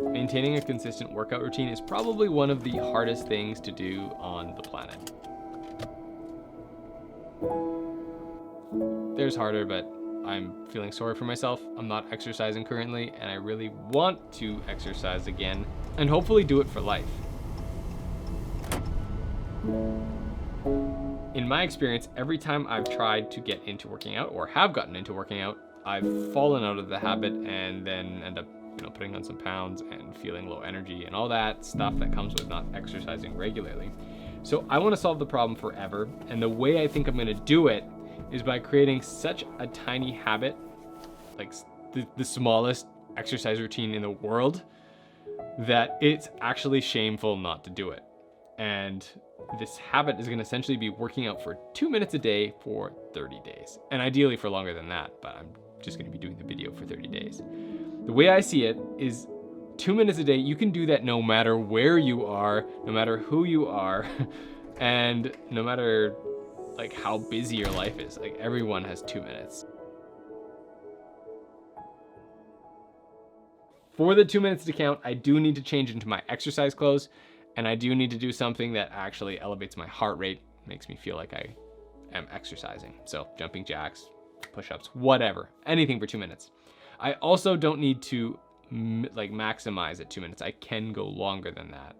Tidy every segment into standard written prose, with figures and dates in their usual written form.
Maintaining a consistent workout routine is probably one of the hardest things to do on the planet. There's harder, but I'm feeling sorry for myself. I'm not exercising currently, and I really want to exercise again and hopefully do it for life. In my experience, every time I've tried to get into working out or have gotten into working out, I've fallen out of the habit and then end up putting on some pounds and feeling low energy and all that stuff that comes with not exercising regularly. So I want to solve the problem forever, and the way I think I'm going to do it is by creating such a tiny habit, like the smallest exercise routine in the world, that it's actually shameful not to do it. And this habit is going to essentially be working out for 2 minutes a day for 30 days, and ideally for longer than that, but I'm just going to be doing the video for 30 days. The way I see it is 2 minutes a day. You can do that no matter where you are, no matter who you are, and no matter like how busy your life is. Like, everyone has 2 minutes. For the 2 minutes to count, I do need to change into my exercise clothes, and I do need to do something that actually elevates my heart rate, makes me feel like I am exercising. So jumping jacks, push-ups, whatever, anything for 2 minutes. I also don't need to maximize at 2 minutes. I can go longer than that.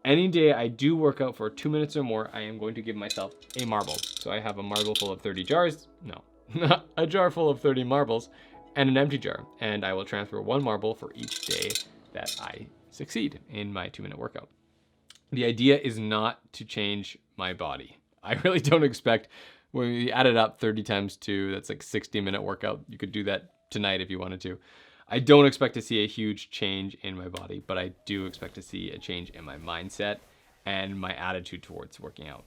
Any day I do work out for 2 minutes or more, I am going to give myself a marble. So I have a marble full of 30 jars. No, a jar full of 30 marbles and an empty jar. And I will transfer 1 marble for each day that I succeed in my 2 minute workout. The idea is not to change my body. I really don't expect, when we add it up 30 times 2, that's like 60-minute workout. You could do that tonight if you wanted to. I don't expect to see a huge change in my body, but I do expect to see a change in my mindset and my attitude towards working out.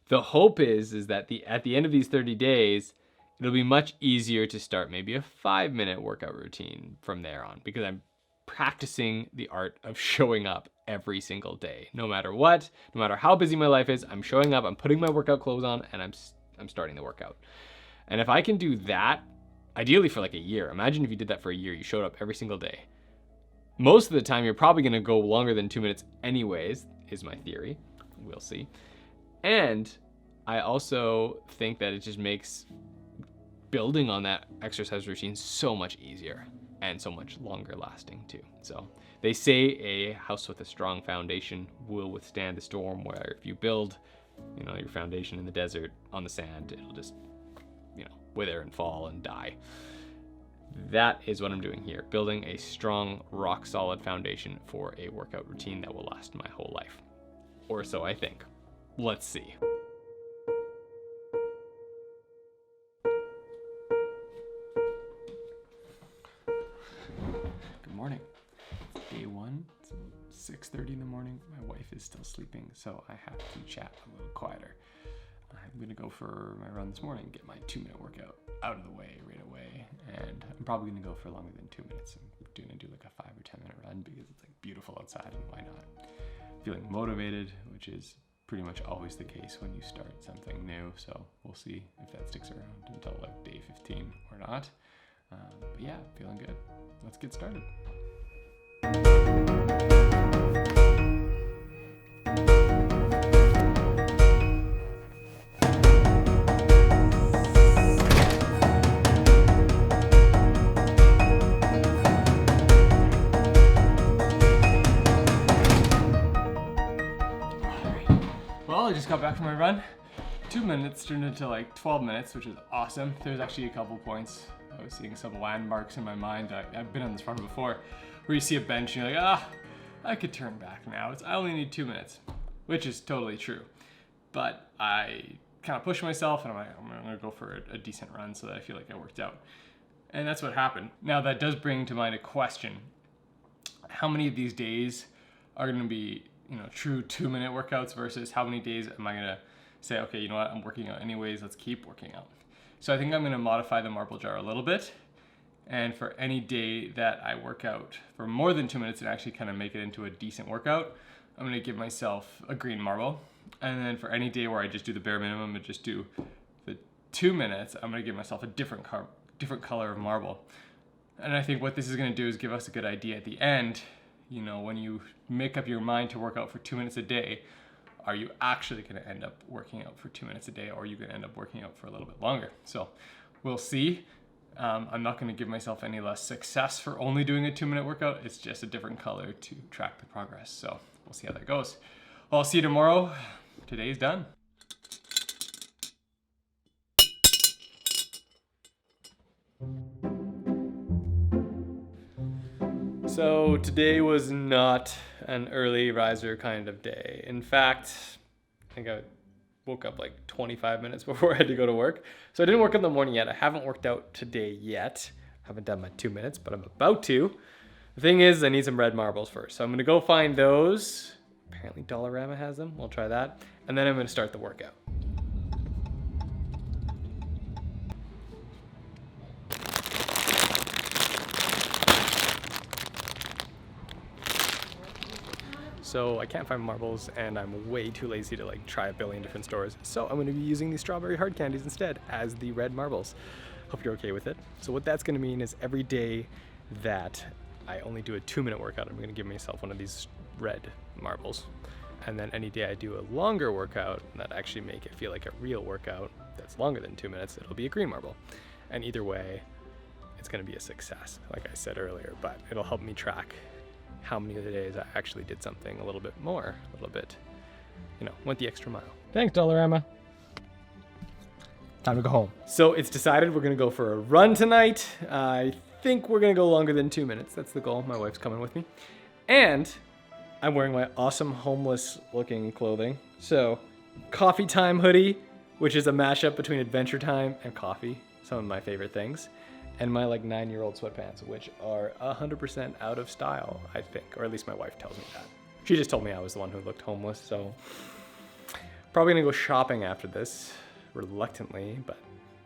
The hope is that at the end of these 30 days, it'll be much easier to start maybe a 5-minute workout routine from there on, because I'm practicing the art of showing up every single day. No matter what, no matter how busy my life is, I'm showing up, I'm putting my workout clothes on, and I'm starting the workout. And if I can do that, ideally for like a year. Imagine if you did that for a year, you showed up every single day. Most of the time, you're probably gonna go longer than 2 minutes anyways, is my theory. We'll see. And I also think that it just makes building on that exercise routine so much easier and so much longer lasting too. So they say a house with a strong foundation will withstand the storm, where if you build, your foundation in the desert on the sand, it'll just, wither and fall and die. That is what I'm doing here, building a strong, rock solid foundation for a workout routine that will last my whole life. Or so I think. Let's see. Good morning. It's day 1. It's 6:30 in the morning. My wife is still sleeping, so I have to chat a little quieter. I'm gonna go for my run this morning, get my 2-minute workout out of the way right away, and I'm probably gonna go for longer than 2 minutes. I'm gonna do like a 5 or 10 minute run because it's like beautiful outside, and why not? Feeling motivated, which is pretty much always the case when you start something new, so we'll see if that sticks around until like day 15 or not. But yeah, feeling good. Let's get started. Well, I just got back from my run. 2 minutes turned into like 12 minutes, which is awesome. There's actually a couple points. I was seeing some landmarks in my mind. I've been on this run before, where you see a bench and you're like, I could turn back now. I only need 2 minutes, which is totally true. But I kind of pushed myself, and I'm like, I'm gonna go for a decent run so that I feel like I worked out. And that's what happened. Now that does bring to mind a question. How many of these days are gonna be true 2-minute workouts versus how many days am I gonna say, okay, you know what, I'm working out anyways, let's keep working out. So I think I'm gonna modify the marble jar a little bit. And for any day that I work out for more than 2 minutes and actually kind of make it into a decent workout, I'm gonna give myself a green marble. And then for any day where I just do the bare minimum and just do the 2 minutes, I'm gonna give myself a different color of marble. And I think what this is gonna do is give us a good idea at the end, you know, when you make up your mind to work out for 2 minutes a day, are you actually gonna end up working out for 2 minutes a day, or are you gonna end up working out for a little bit longer? So we'll see. I'm not gonna give myself any less success for only doing a 2-minute workout. It's just a different color to track the progress. So we'll see how that goes. Well, I'll see you tomorrow. Today's done. So today was not an early riser kind of day. In fact, I think I woke up like 25 minutes before I had to go to work. So I didn't work in the morning yet. I haven't worked out today yet. Haven't done my 2 minutes, but I'm about to. The thing is, I need some red marbles first. So I'm gonna go find those. Apparently Dollarama has them. We'll try that. And then I'm gonna start the workout. So I can't find marbles and I'm way too lazy to like try a billion different stores. So I'm gonna be using these strawberry hard candies instead as the red marbles. Hope you're okay with it. So what that's gonna mean is every day that I only do a 2-minute workout, I'm gonna give myself one of these red marbles. And then any day I do a longer workout that actually make it feel like a real workout that's longer than 2 minutes, it'll be a green marble. And either way, it's gonna be a success, like I said earlier, but it'll help me track how many of the days I actually did something a little bit more, a little bit, you know, went the extra mile. Thanks, Dollarama. Time to go home. So it's decided we're gonna go for a run tonight. I think we're gonna go longer than 2 minutes. That's the goal. My wife's coming with me. And I'm wearing my awesome homeless looking clothing. So coffee time hoodie, which is a mashup between Adventure Time and coffee, some of my favorite things. And my like 9-year-old sweatpants, which are 100% out of style, I think, or at least my wife tells me that. She just told me I was the one who looked homeless, so probably gonna go shopping after this, reluctantly, but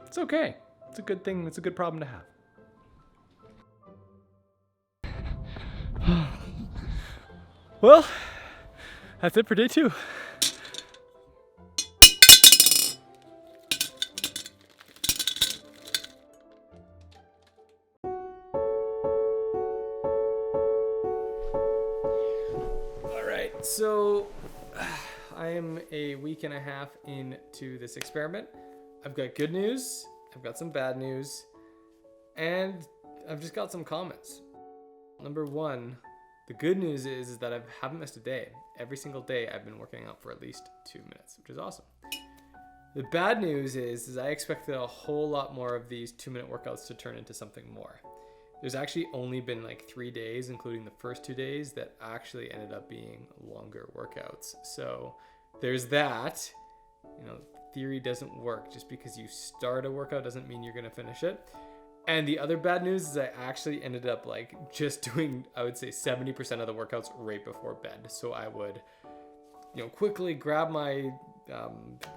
it's okay. It's a good thing, it's a good problem to have. Well, that's it for day 2. So I am a week and a half into this experiment. I've got good news, I've got some bad news, and I've just got some comments. Number 1, the good news is that I haven't missed a day. Every single day I've been working out for at least 2 minutes, which is awesome. The bad news is I expected a whole lot more of these 2-minute workouts to turn into something more. There's actually only been like 3 days, including the first 2 days, that actually ended up being longer workouts. So there's that. You know, theory doesn't work. Just because you start a workout doesn't mean you're gonna finish it. And the other bad news is I actually ended up like just doing, I would say 70% of the workouts right before bed. So I would, you know, quickly grab my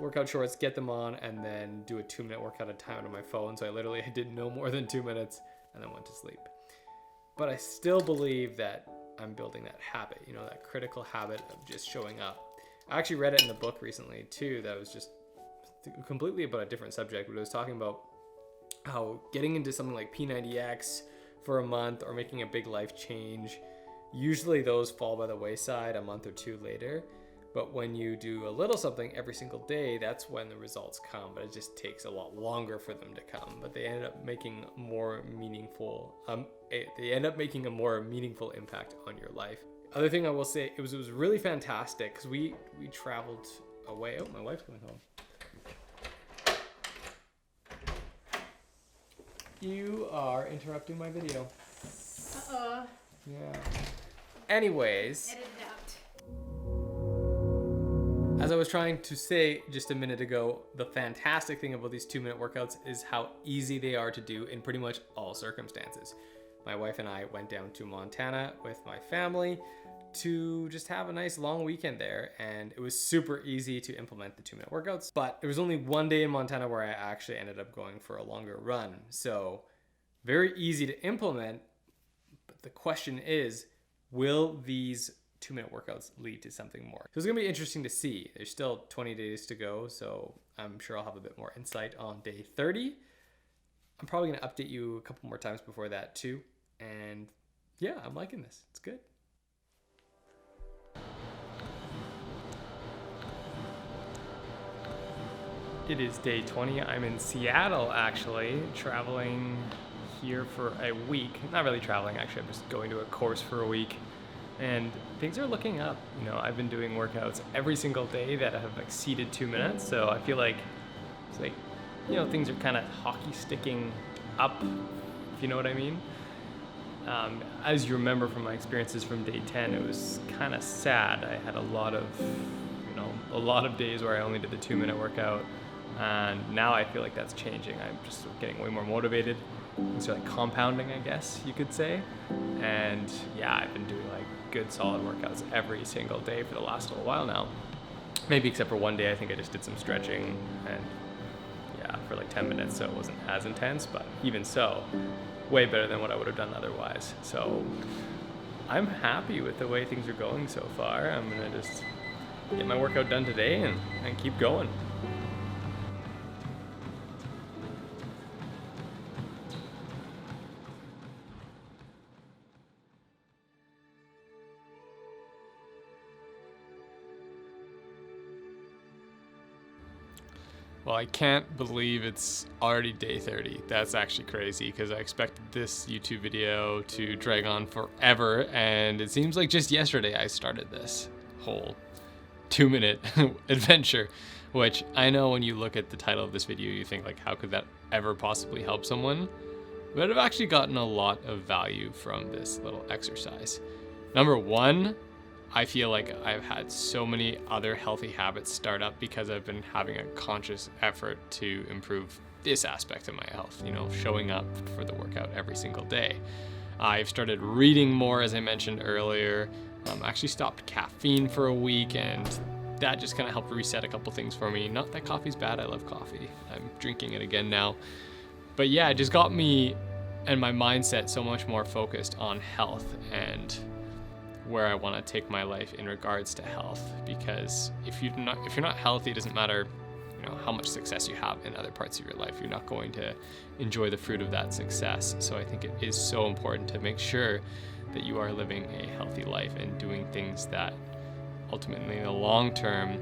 workout shorts, get them on, and then do a 2-minute workout at a time on my phone. So I literally did no more than 2 minutes and then went to sleep. But I still believe that I'm building that habit, you know, that critical habit of just showing up. I actually read it in a book recently too that was just completely about a different subject, but it was talking about how getting into something like P90X for a month or making a big life change, usually those fall by the wayside a month or 2 later. But when you do a little something every single day, that's when the results come. But it just takes a lot longer for them to come. But they end up making more meaningful. They end up making a more meaningful impact on your life. Other thing I will say, it was really fantastic because we traveled away. Oh, my wife's coming home. You are interrupting my video. Uh-oh. Yeah. Anyways. Edit it out. As I was trying to say just a minute ago, the fantastic thing about these 2-minute workouts is how easy they are to do in pretty much all circumstances. My wife and I went down to Montana with my family to just have a nice long weekend there, and it was super easy to implement the 2-minute workouts. But there was only 1 day in Montana where I actually ended up going for a longer run. So very easy to implement, but the question is, will these 2-minute workouts lead to something more? So it's gonna be interesting to see. There's still 20 days to go, so I'm sure I'll have a bit more insight on day 30. I'm probably gonna update you a couple more times before that too. And yeah, I'm liking this. It's good. It is day 20. I'm in Seattle, actually, traveling here for a week. Not really traveling, actually. I'm just going to a course for a week. And things are looking up. You know, I've been doing workouts every single day that have exceeded 2 minutes. So I feel like it's like, you know, things are kind of hockey sticking up, if you know what I mean. As you remember from my experiences from day 10, it was kind of sad. I had a lot of days where I only did the 2-minute workout. And now I feel like that's changing. I'm just getting way more motivated. Things are like compounding, I guess you could say. And yeah, I've been doing like good solid workouts every single day for the last little while now. Maybe except for one day, I think I just did some stretching and yeah, for like 10 minutes, so it wasn't as intense, but even so, way better than what I would have done otherwise. So I'm happy with the way things are going so far. I'm gonna just get my workout done today and keep going. Well, I can't believe it's already day 30. That's actually crazy because I expected this YouTube video to drag on forever, and it seems like just yesterday I started this whole 2-minute adventure, which I know when you look at the title of this video, you think like, how could that ever possibly help someone? But I've actually gotten a lot of value from this little exercise. Number one, I feel like I've had so many other healthy habits start up because I've been having a conscious effort to improve this aspect of my health, you know, showing up for the workout every single day. I've started reading more, as I mentioned earlier. Actually stopped caffeine for a week, and that just kind of helped reset a couple things for me. Not that coffee's bad, I love coffee. I'm drinking it again now. But yeah, it just got me and my mindset so much more focused on health and where I want to take my life in regards to health, because if you're not healthy, it doesn't matter, you know, how much success you have in other parts of your life. You're not going to enjoy the fruit of that success. So I think it is so important to make sure that you are living a healthy life and doing things that ultimately in the long term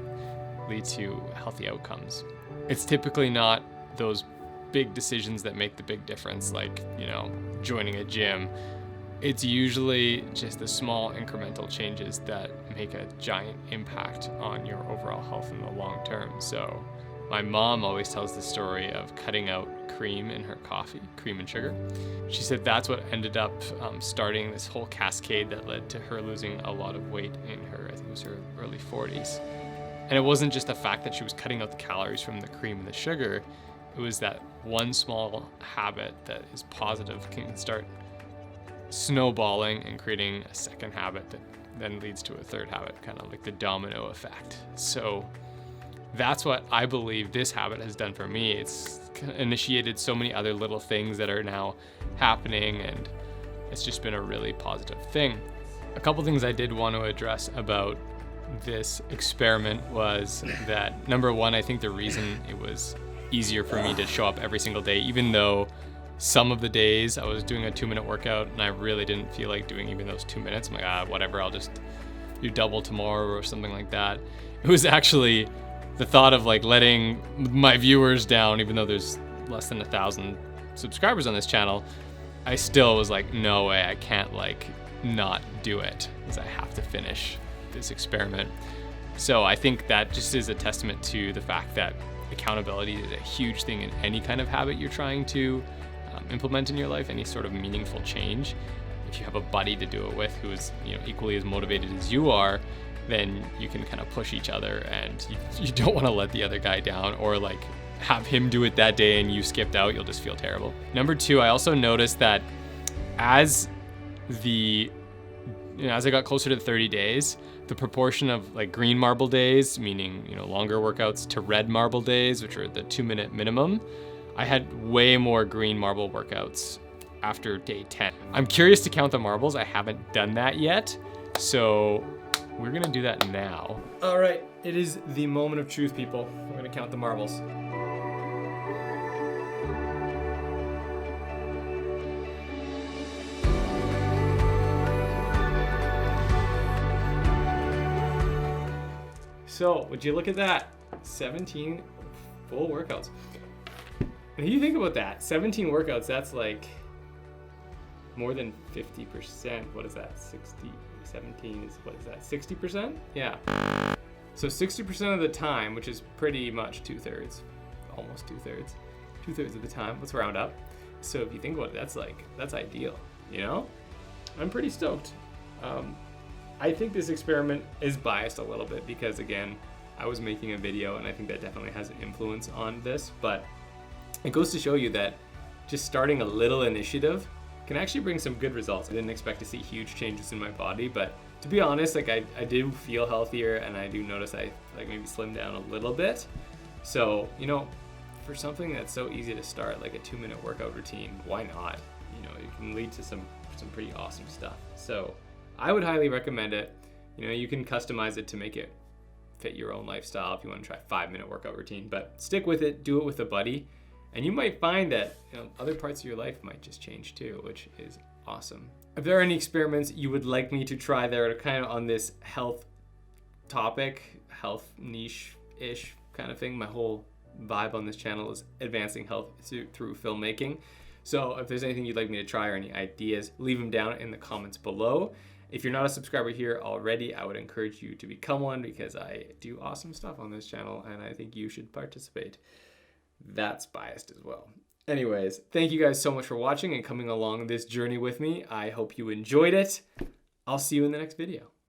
lead to healthy outcomes. It's typically not those big decisions that make the big difference, like, you know, joining a gym. It's usually just the small incremental changes that make a giant impact on your overall health in the long term. So my mom always tells the story of cutting out cream in her coffee, cream and sugar. She said that's what ended up starting this whole cascade that led to her losing a lot of weight in her, I think it was her early 40s. And it wasn't just the fact that she was cutting out the calories from the cream and the sugar. It was that one small habit that is positive can start snowballing and creating a second habit that then leads to a third habit, kind of like the domino effect. So that's what I believe this habit has done for me. It's initiated so many other little things that are now happening, and it's just been a really positive thing. A couple things I did want to address about this experiment was that, number one, I think the reason it was easier for me to show up every single day, even though some of the days I was doing a 2-minute workout and I really didn't feel like doing even those 2 minutes. I'm like, whatever, I'll just do double tomorrow or something like that. It was actually the thought of like letting my viewers down, even though there's less than 1,000 subscribers on this channel. I still was like, no way, I can't like not do it, because I have to finish this experiment. So I think that just is a testament to the fact that accountability is a huge thing in any kind of habit you're trying to implement in your life, any sort of meaningful change. If you have a buddy to do it with who is, you know, equally as motivated as you are, then you can kind of push each other, and you don't want to let the other guy down or like have him do it that day and you skipped out. You'll just feel terrible. Number two, I also noticed that as I got closer to the 30 days, the proportion of like green marble days, meaning, you know, longer workouts, to red marble days, which are the 2-minute minimum, I had way more green marble workouts after day 10. I'm curious to count the marbles. I haven't done that yet, so we're gonna do that now. All right, it is the moment of truth, people. We're gonna count the marbles. So would you look at that? 17 full workouts. And if you think about that, 17 workouts, that's like more than 50%. What is that? 17 is, what is that? 60%? Yeah. So 60% of the time, which is pretty much 2/3, almost 2/3, 2/3 of the time, let's round up. So if you think about it, that's ideal, you know? I'm pretty stoked. I think this experiment is biased a little bit because, again, I was making a video and I think that definitely has an influence on this, but it goes to show you that just starting a little initiative can actually bring some good results. I didn't expect to see huge changes in my body, but to be honest, like I do feel healthier and I do notice I like maybe slimmed down a little bit. So, you know, for something that's so easy to start, like a 2-minute workout routine, why not? You know, it can lead to some pretty awesome stuff. So I would highly recommend it. You know, you can customize it to make it fit your own lifestyle if you want to try a 5-minute workout routine, but stick with it, do it with a buddy, and you might find that, you know, other parts of your life might just change too, which is awesome. If there are any experiments you would like me to try that are kind of on this health topic, health niche-ish kind of thing, my whole vibe on this channel is advancing health through filmmaking. So if there's anything you'd like me to try or any ideas, leave them down in the comments below. If you're not a subscriber here already, I would encourage you to become one because I do awesome stuff on this channel and I think you should participate. That's biased as well. Anyways, thank you guys so much for watching and coming along this journey with me. I hope you enjoyed it. I'll see you in the next video.